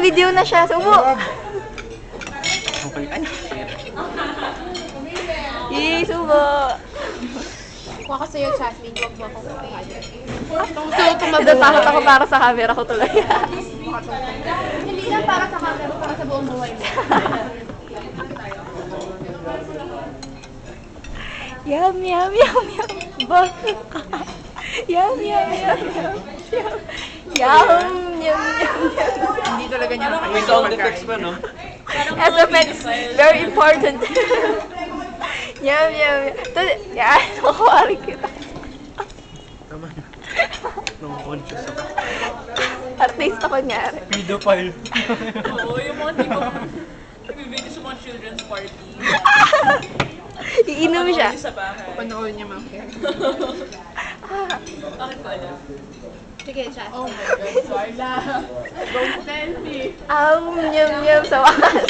Naka-video na siya. Subo! Okay. Ay, shit. Yay, subo! Kuha ka sa'yo, Jasmine. Huwag mo akong kumain. Natatakot ako para sa camera ko tuloy. Hindi lang para sa camera, para sa buong buhay mo. Yum, yum, yum, yum. Bakit ka? Yum, yum, yum, yum. Yum, yum, yum, yum. Hindi talaga niya May makain. sound effects pa, no? As a pet, very important. Yum, yum, yum. Yan, makuwari kita. Tama na. Conscious ako. Artista ko nyari. Pedophile. Oo, yung mga di ba nagbibigay sa mga children's party. Iinom siya. Sa bahay. Panoorin niya, ma'am. Bakit ko alam? Sige, Jasmine. Oh my God, Carla. Don't tell me. Yum, yum, yum. Sa wakas.